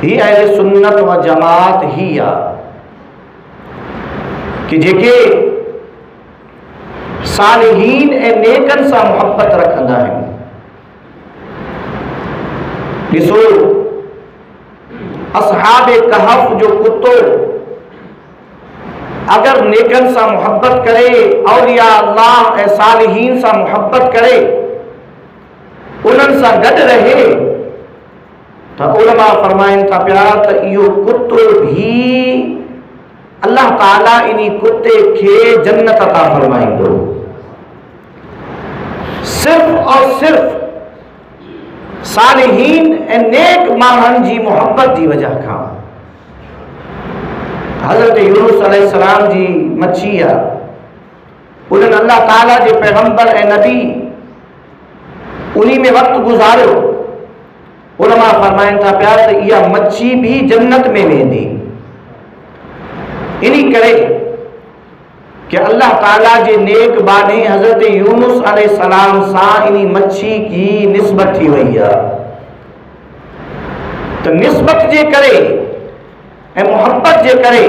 ही अहले सुन्नत व जमात ही आ कि जेके सालिहीन ऐं नेकनि सां मुहबत रखंदा आहिनि। ॾिसो असहाबे कहफ जो कुतो अगर नेकनि सां मुहबत करे, औलिया अल्लाह ऐं सालिहीन सां मुहबत करे, उन्हनि सां गॾु रहे, त उलमा फरमाइनि था पिया त इहो कुतो भी अल्लाह ताला इन्ही कुते खे जन्नत अता फरमाईंदो, सिर्फ़ और सिर्फ़ सालिहीन ऐं नेक माण्हुनि जी मुहबत जी वजह खां। हज़रत यूनुस अलैहिस्सलाम जी मच्छी आहे, उन्हनि अल्लाह ताला जे पैगंबर ऐं नबी उन्ही में वक़्तु गुज़ारियो। उलमा फरमाइनि था पिया त इहा मच्छी भी जन्नत में वेंदी, इन्ही करे कि अल्लाह ताला जे नेक बाने हज़रत यूनुस अलैहिस्सलाम सां इन्ही मच्छी की निस्बत थी वई आहे। त निस्बत जे करे ऐं मुहब्बत जे करे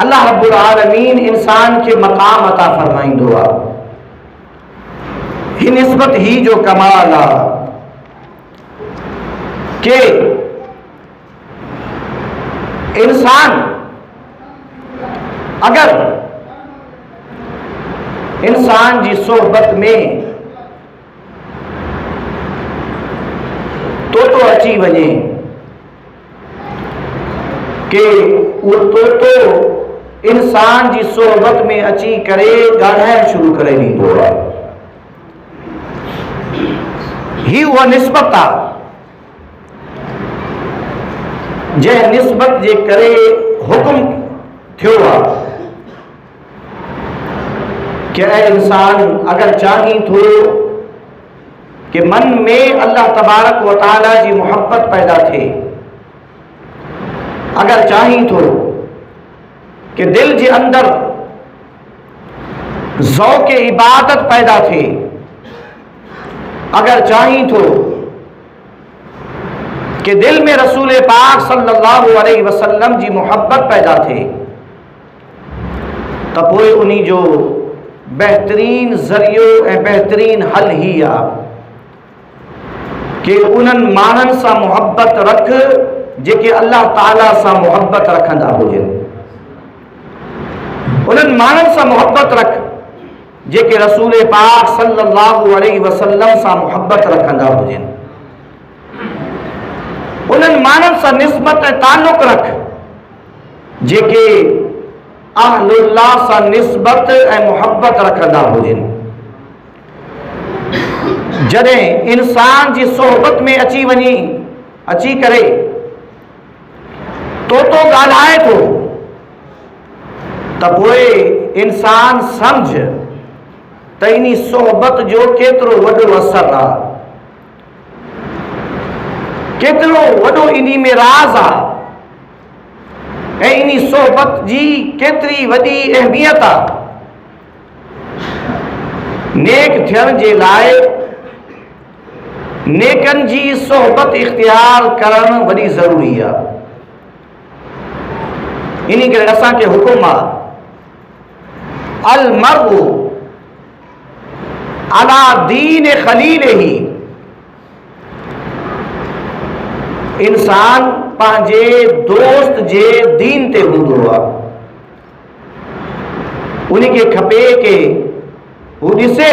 अल्लाह रब्बुल आलमीन इंसान के मकाम अता फरमाईंदो आहे। ही निस्बत ही जो कमाल आहे कि इंसान अगर इंसान जी सोहबत में तोतो अची वञे कि वो तोतो इंसान जी सोहबत में अची करे ॻाल्हाइण शुरू करे ॾींदो आहे। ही उहा निस्बत आहे जंहिं निस्बत जे करे हुकुम थियो आहे कि इंसान अगर चाही थो कि मन में अल्लाह तबारक व तआला जी मोहब्बत पैदा थे, अगर चाही थो कि दिल जे अंदर ज़ौक़ इबादत पैदा थे, अगर चाही थो कि दिल में रसूल पाक सल्लल्लाहु अलैहि वसल्लम जी मोहब्बत पैदा थे, त पोइ उन्ही जो बेहतरीन ज़रियो ऐं बेहतरीन हल ही आहे कि उन्हनि माण्हुनि सां मुहब्बत रख जेके अल्लाह ताला सां मुहब्बत रखंदा हुजनि, उन्हनि माण्हुनि सां मुहब्बत रख जेके रसूल पाक सल्लल्लाहु अलैहि वसल्लम सां मुहब्बत रखंदा हुजनि, उन्हनि माण्हुनि सां निस्बत ऐं ताल्लुक़ रख जेके अहलुल्लाह सां निस्बत ऐं मुहब्बत रखंदा हुजनि। जॾहिं इंसान जी सोहबत में अची वञी, अची करे तोतो ॻाल्हाए थो, त पोइ इंसान सम्झ त इन सोहबत जो केतिरो वॾो असर आहे, केतिरो वॾो इन्ही में राज आहे ऐं इन्ही सोहबत जी केतिरी वॾी अहमियत आहे। नेक थियण जे लाइ नेकनि जी सोहबत इख्तियार करणु वॾी ज़रूरी आहे। इन करे असांखे हुकुम आहे अल मर्उ अला दीन खलीलिही, इंसान पंहिंजे दोस्त जे दीन ते हूंदो आहे। उनखे खपे कि हू ॾिसे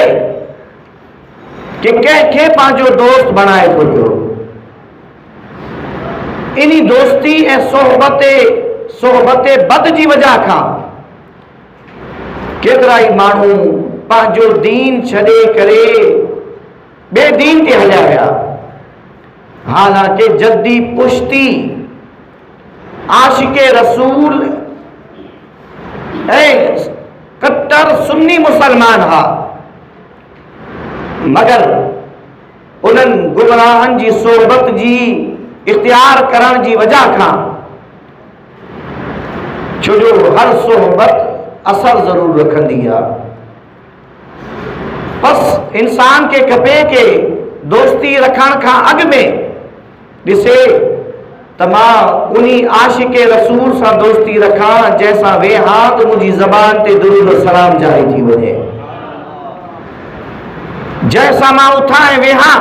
कि कंहिंखे पंहिंजो दोस्त बणाए थो पियो। इन्ही दोस्ती ऐं सोहबत बद जी वजह खां केतिरा ई माण्हू पंहिंजो दीन छॾे करे ॿिए दीन ते हलिया विया। हालांकि जद्दी पुश्ती आशिक़े रसूल ऐं कट्टर सुन्नी मुसलमान हा, मगर उन्हनि गुमराहनि जी सोहबत जी इख्तियार करण जी वजह खां, छो जो हर सोहबत असर ज़रूर रखंदी आहे। बस इंसान के खपे कि दोस्ती रखण खां अॻु में ॾिसे त मां उन्ही आशिक रसूल सां दोस्ती रखां जंहिंसां वेहा त मुंहिंजी ज़बान ते दुरूद सलाम जारी थी वञे, जंहिंसां मां उथां ऐं वेहा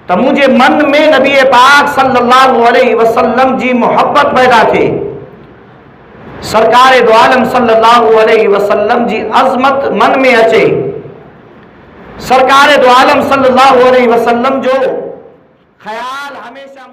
त मुंहिंजे मन में नबी पाक सल्लल्लाहु अलैहि वसल्लम जी मोहब्बत पैदा थिए, सरकार दो आलम सल्लल्लाहु अलैहि वसल्लम जी अज़मत मन में अचे, सरकार दो आलम सल्लल्लाहु अलैहि वसल्लम जो ख्याल हमेशा